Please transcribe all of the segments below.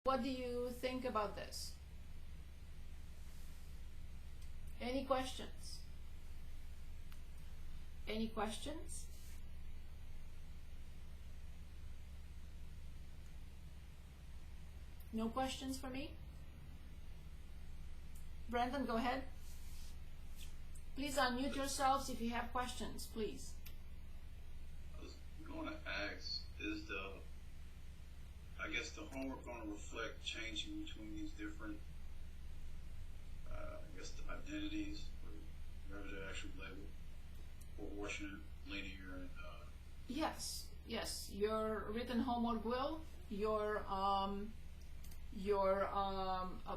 What do you think about this? Any questions? Any questions? No questions for me? Brandon, go ahead. Please unmute yourselves if you have questions, please. I was going to ask, is I guess the homework going to reflect changing between these different, I guess, the identities, or whatever they're actually labeled, proportionate, linear, and Yes, yes. Your written homework will. Your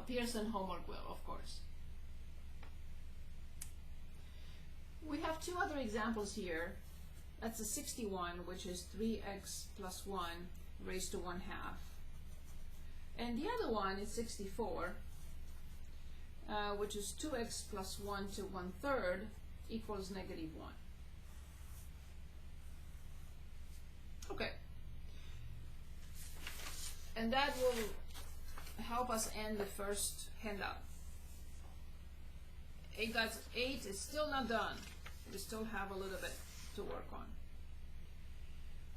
Pearson homework will, of course. We have two other examples here. That's a 61, which is 3x plus 1 raised to 1/2. And the other one is 64, which is 2x plus 1 to 1/3 equals -1. Okay. And that will help us end the first handout. A8 is still not done. We still have a little bit to work on.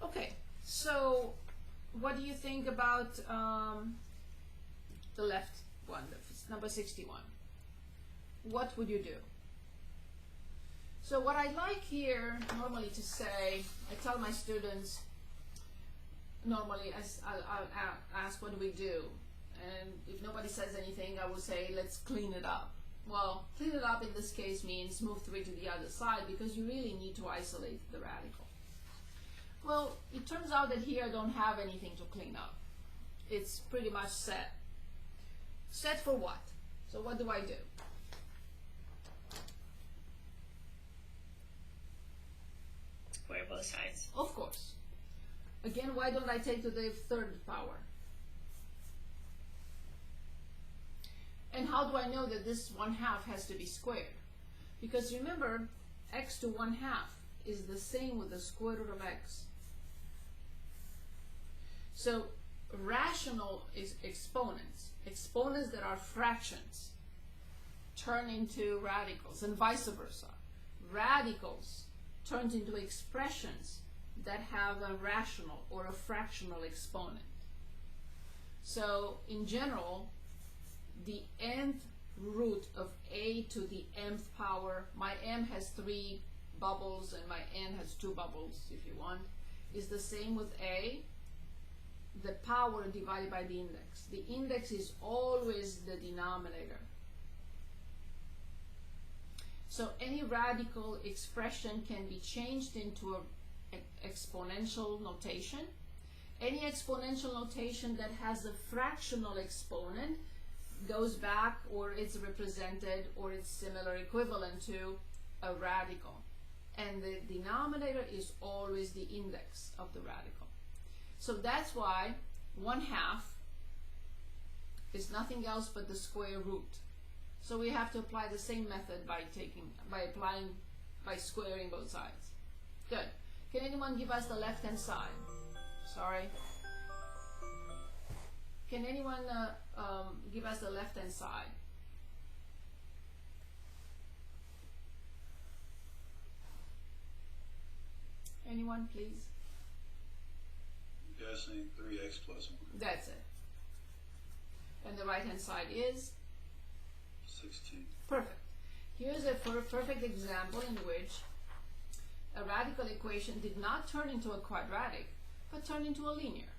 Okay, so what do you think about the left one, number 61? What would you do? So what I like here normally to say, I tell my students, normally I'll ask, what do we do? And if nobody says anything, I will say, let's clean it up. Well, clean it up in this case means move 3 to the other side, because you really need to isolate the radical. Well, it turns out that here I don't have anything to clean up. It's pretty much set. Set for what? So what do I do? Square both sides. Of course. Again, why don't I take to the 3rd power? And how do I know that this 1/2 has to be squared? Because remember, x to 1/2 is the same with the square root of x. So rational exponents, exponents that are fractions, turn into radicals, and vice versa. Radicals turn into expressions that have a rational or a fractional exponent. So in general, the nth root of a to the mth power, my m has 3 bubbles and my n has 2 bubbles if you want, is the same with a, the power divided by the index. The index is always the denominator. So any radical expression can be changed into an exponential notation. Any exponential notation that has a fractional exponent goes back, or it's represented, or it's similar equivalent to a radical. And the denominator is always the index of the radical. So that's why 1/2 is nothing else but the square root. So we have to apply the same method by squaring both sides. Good. Can anyone give us the left-hand side? Sorry. Can anyone give us the left-hand side? Anyone, please? I'm guessing 3x plus 1. That's it. And the right-hand side is? 16. Perfect. Here's a perfect example in which a radical equation did not turn into a quadratic, but turned into a linear.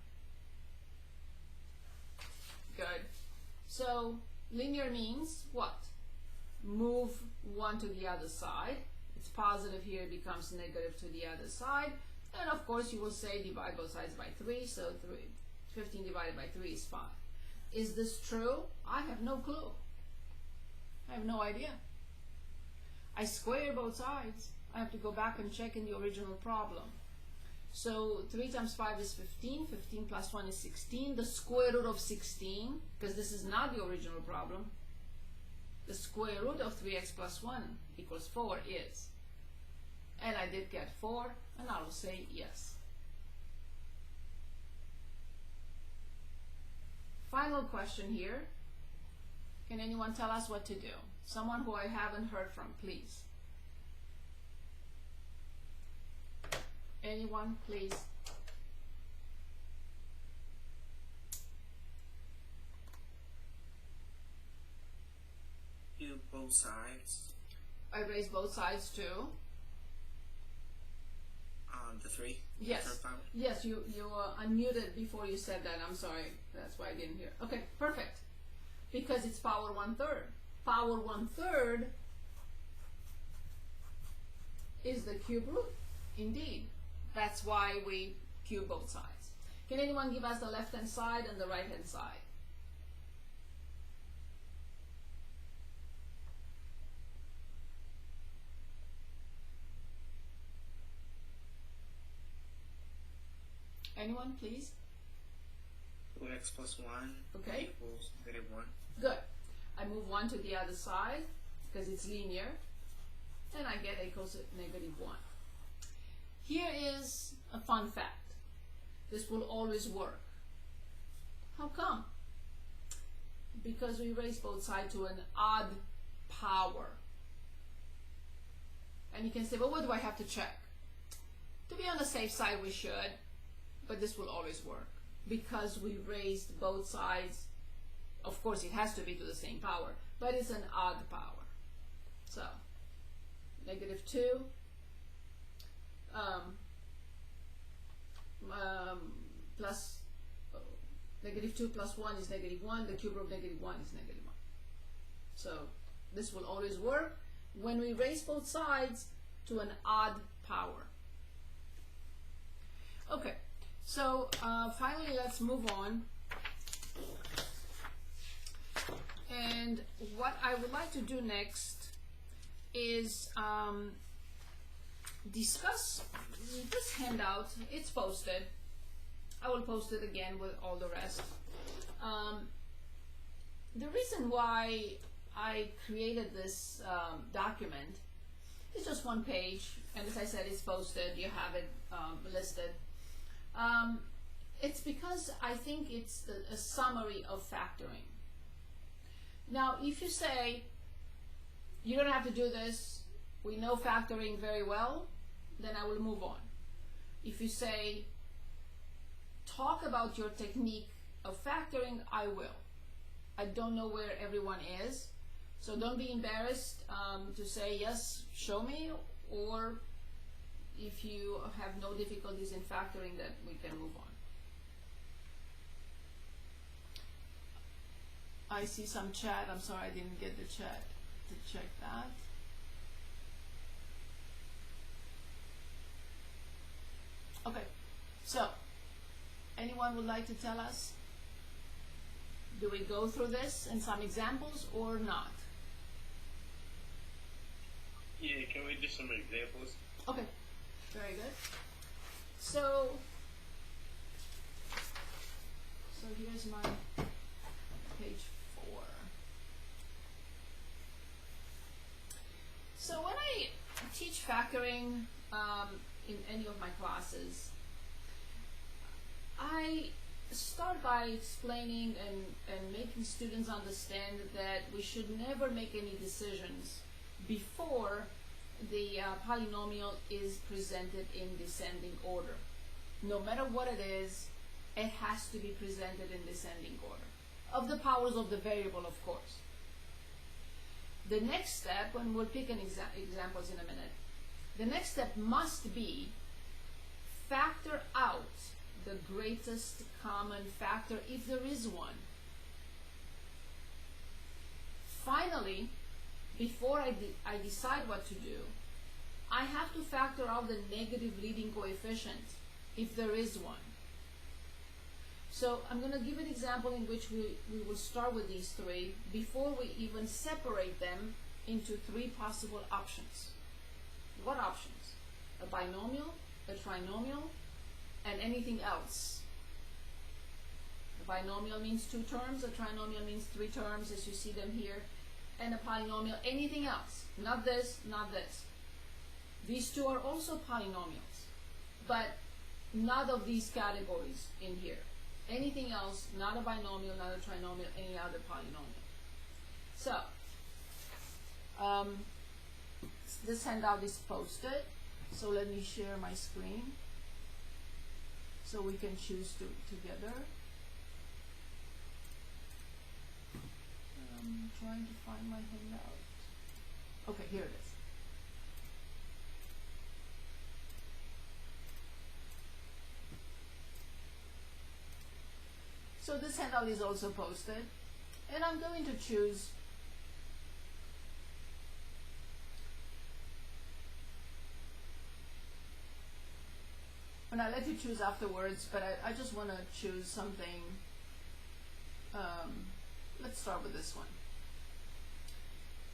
Good. So linear means what? Move 1 to the other side. It's positive here, it becomes negative to the other side. And of course you will say divide both sides by 3, so 15 divided by 3 is 5. Is this true? I have no clue. I have no idea. I square both sides. I have to go back and check in the original problem. So 3 times 5 is 15, 15 plus 1 is 16, the square root of 16, because this is not the original problem, the square root of 3x plus 1 equals 4 is, and I did get 4, and I will say yes. final question here. Can anyone tell us what to do? Someone who I haven't heard from, please. Anyone, please? Cube both sides. I raised both sides too. The 3. Yes. Third power. Yes, you unmuted before you said that. I'm sorry. That's why I didn't hear. Okay, perfect. Because it's power 1/3. Power 1/3 is the cube root. Indeed. That's why we cube both sides. Can anyone give us the left hand side and the right hand side? Anyone, please? 2x plus 1 Okay. equals -1. Good. I move 1 to the other side because it's linear, and I get a equals -1. Here is a fun fact. This will always work. How come? Because we raise both sides to an odd power. And you can say, well, what do I have to check? To be on the safe side, we should, but this will always work because we raised both sides. Of course, it has to be to the same power, but it's an odd power. So, -2 plus -2 plus 1 is -1. The cube root of -1 is -1. So this will always work when we raise both sides to an odd power. Okay, so finally let's move on. And what I would like to do next is discuss this handout. It's posted. I will post it again with all the rest. The reason why I created this document is just one page, and as I said, it's posted. You have it listed. It's because I think it's a summary of factoring. Now, if you say, you don't have to do this, we know factoring very well, then I will move on. If you say, talk about your technique of factoring, I will. I don't know where everyone is, so don't be embarrassed to say, yes, show me, or if you have no difficulties in factoring, that we can move on. I see some chat. I'm sorry I didn't get the chat to check that. Okay, so anyone would like to tell us, do we go through this and some examples or not? Yeah, can we do some examples? Okay, very good. So here's my page 4. So when I teach factoring in any of my classes, I start by explaining and making students understand that we should never make any decisions before the polynomial is presented in descending order. No matter what it is, it has to be presented in descending order, of the powers of the variable, of course. The next step, and we'll pick an examples in a minute, the next step must be factor out the greatest common factor if there is one. Finally, before I decide what to do, I have to factor out the negative leading coefficient if there is one. So I'm going to give an example in which we will start with these three before we even separate them into 3 possible options. What options? A binomial, a trinomial, and anything else. A binomial means 2 terms, a trinomial means 3 terms as you see them here, and a polynomial, anything else. Not this, not this. These 2 are also polynomials, but none of these categories in here. Anything else, not a binomial, not a trinomial, any other polynomial. So, this handout is posted, so let me share my screen so we can choose together. I'm trying to find my handout. Okay, here it is. So this handout is also posted, and I'm going to choose and I'll let you choose afterwards, but I just want to choose something. Let's start with this one.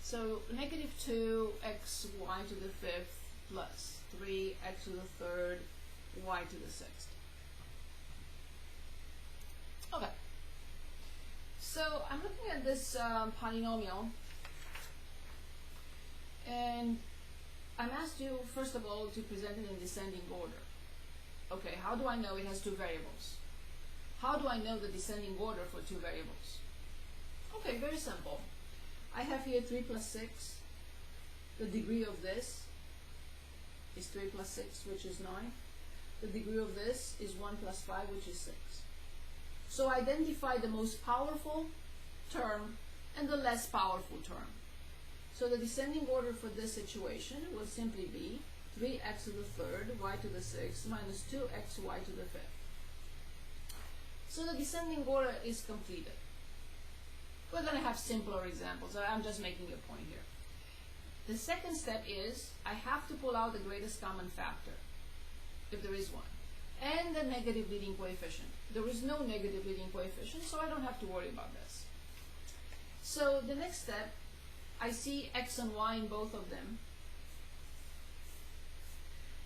So negative 2xy to the 5th plus 3x to the 3rd y to the 6th. Okay, so I'm looking at this polynomial, and I'm asked you first of all to present it in descending order. Okay, how do I know it has two variables? How do I know the descending order for two variables? Okay, very simple. I have here 3 plus 6. The degree of this is 3 plus 6, which is 9. The degree of this is 1 plus 5, which is 6. So identify the most powerful term and the less powerful term. So the descending order for this situation will simply be 3x to the 3rd, y to the 6th, minus 2xy to the 5th. So the descending order is completed. We're going to have simpler examples. I'm just making a point here. The second step is I have to pull out the greatest common factor, if there is one, and the negative leading coefficient. There is no negative leading coefficient, so I don't have to worry about this. So the next step, I see x and y in both of them,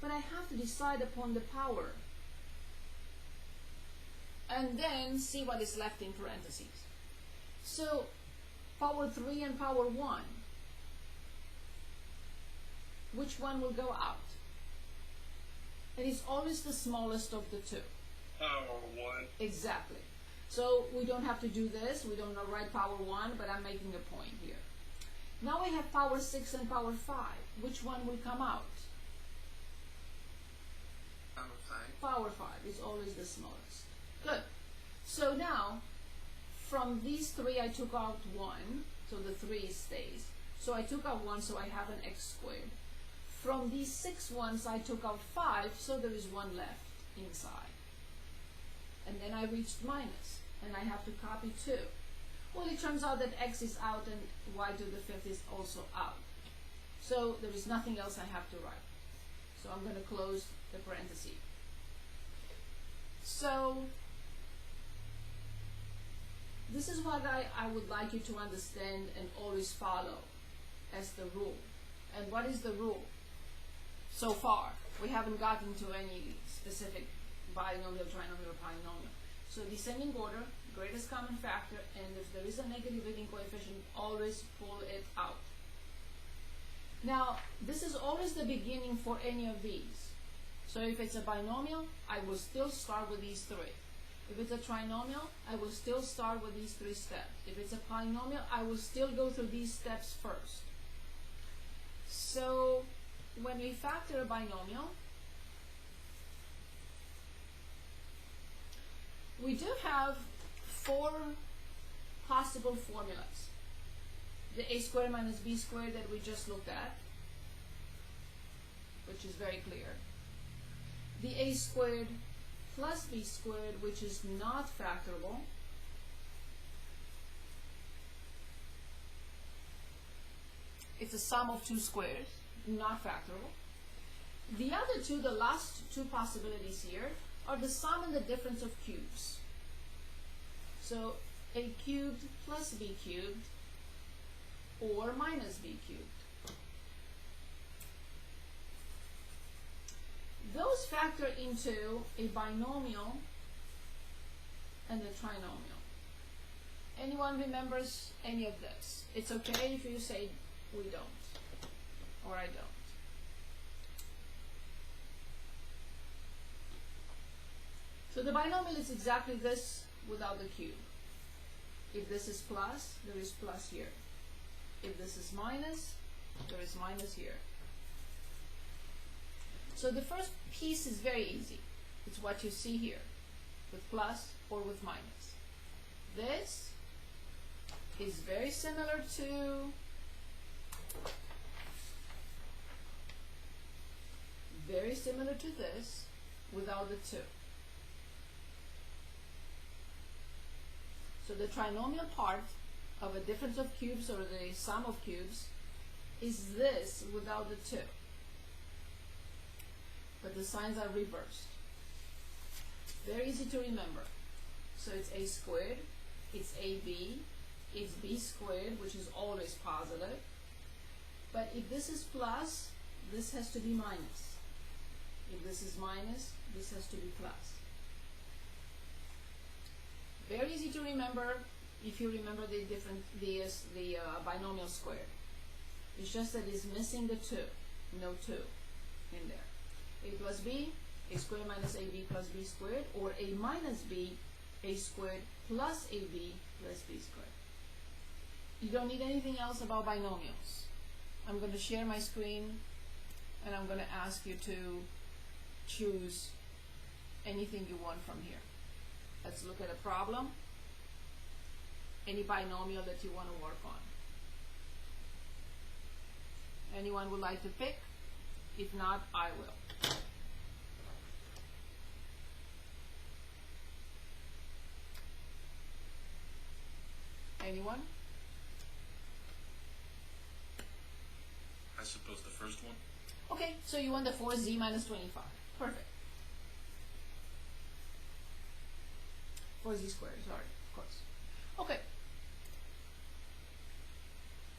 but I have to decide upon the power and then see what is left in parentheses. So power 3 and power 1, which one will go out? And it's always the smallest of the two. Power 1. Exactly. So we don't have to do this. We don't write power 1, but I'm making a point here. Now we have power 6 and power 5. Which one will come out? Power 5. Power 5 is always the smallest. Good. So now, from these three I took out 1, so the 3 stays. So I took out 1, so I have an x squared. From these 6 ones I took out 5, so there is 1 left inside. And then I reached minus, and I have to copy 2. Well, it turns out that x is out and y to the 5th is also out. So there is nothing else I have to write. So I'm going to close the parenthesis. So this is what I would like you to understand and always follow as the rule. And what is the rule? So far, we haven't gotten to any specific binomial, trinomial, or polynomial. So descending order, greatest common factor, and if there is a negative leading coefficient, always pull it out. Now, this is always the beginning for any of these. So if it's a binomial, I will still start with these 3. If it's a trinomial, I will still start with these 3 steps. If it's a polynomial, I will still go through these steps first. So when we factor a binomial, we do have 4 possible formulas. The a squared minus b squared that we just looked at, which is very clear. The a squared plus b squared, which is not factorable. It's a sum of 2 squares, not factorable. The other two, the last 2 possibilities here, are the sum and the difference of cubes. So a cubed plus b cubed, or minus b cubed. Those factor into a binomial and a trinomial. Anyone remembers any of this? It's okay if you say we don't, or I don't. So the binomial is exactly this without the cube. If this is plus, there is plus here. If this is minus, there is minus here. So the first piece is very easy. It's what you see here, with plus or with minus. This is very similar to this without the 2. So the trinomial part of a difference of cubes or the sum of cubes is this without the 2. But the signs are reversed. Very easy to remember. So it's a squared, it's ab, it's b squared, which is always positive. But if this is plus, this has to be minus. If this is minus, this has to be plus. Very easy to remember if you remember the binomial squared. It's just that it's missing the 2, no 2 in there. A plus b, a squared minus ab plus b squared, or a minus b, a squared plus ab plus b squared. You don't need anything else about binomials. I'm going to share my screen and I'm going to ask you to choose anything you want from here. Let's look at a problem. Any binomial that you want to work on. Anyone would like to pick? If not, I will. Anyone? I suppose the first one. Okay, so you want the 4z minus 25. Perfect. 4z squared, sorry, of course. Okay.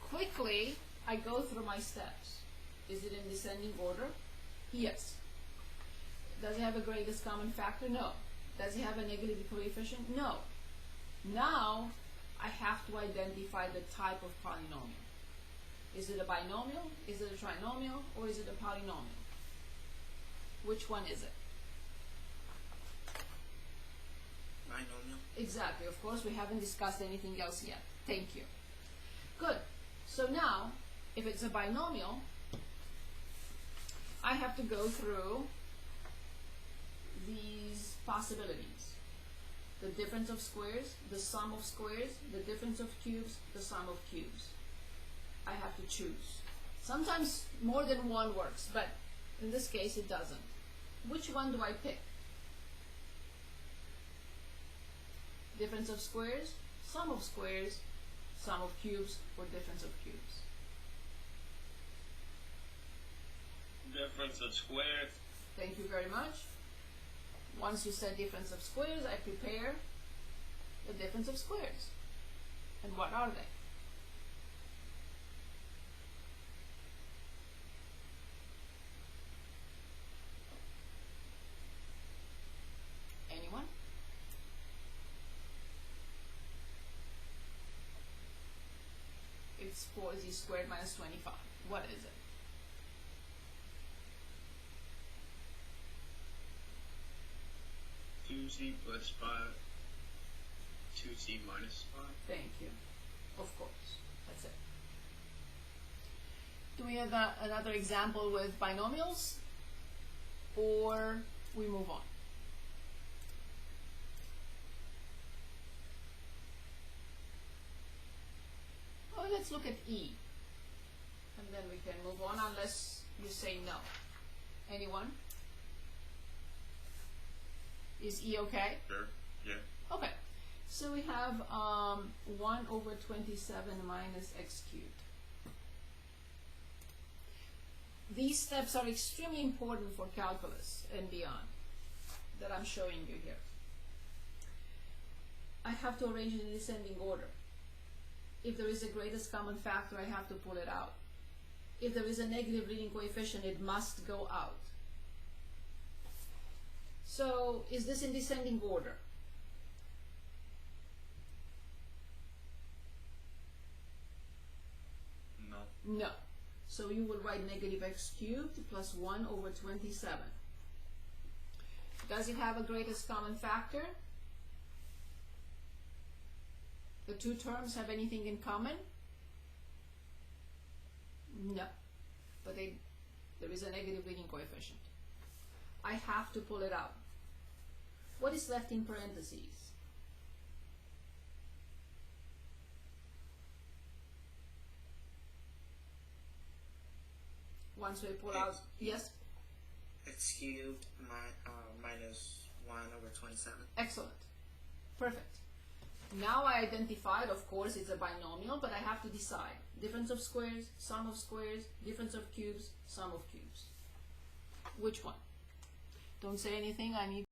Quickly, I go through my steps. Is it in descending order? Yes. Does it have a greatest common factor? No. Does it have a negative coefficient? No. Now, I have to identify the type of polynomial. Is it a binomial? Is it a trinomial? Or is it a polynomial? Which one is it? Binomial. Exactly. Of course, we haven't discussed anything else yet. Thank you. Good. So now, if it's a binomial, I have to go through these possibilities. The difference of squares, the sum of squares, the difference of cubes, the sum of cubes. I have to choose. Sometimes more than one works, but in this case it doesn't. Which one do I pick? Difference of squares, sum of cubes, or difference of cubes? Difference of squares. Thank you very much. Once you said difference of squares, I prepare the difference of squares. And what are they? Anyone? It's 4z squared minus 25. What is it? Z plus 5, 2z minus 5. Thank you. Of course. That's it. Do we have another example with binomials? Or we move on? Oh, let's look at E. And then we can move on unless you say no. Anyone? Is E okay? Sure. Yeah. Okay. So we have 1 over 27 minus x cubed. These steps are extremely important for calculus and beyond that I'm showing you here. I have to arrange in descending order. If there is a greatest common factor, I have to pull it out. If there is a negative leading coefficient, it must go out. So, is this in descending order? No. No. So you will write negative x cubed plus 1 over 27. Does it have a greatest common factor? The two terms have anything in common? No. But there is a negative leading coefficient. I have to pull it out. What is left in parentheses? Once we pull out, yes? X cubed minus 1 over 27. Excellent. Perfect. Now I identified, of course, it's a binomial, but I have to decide. Difference of squares, sum of squares, difference of cubes, sum of cubes. Which one? Don't say anything, I need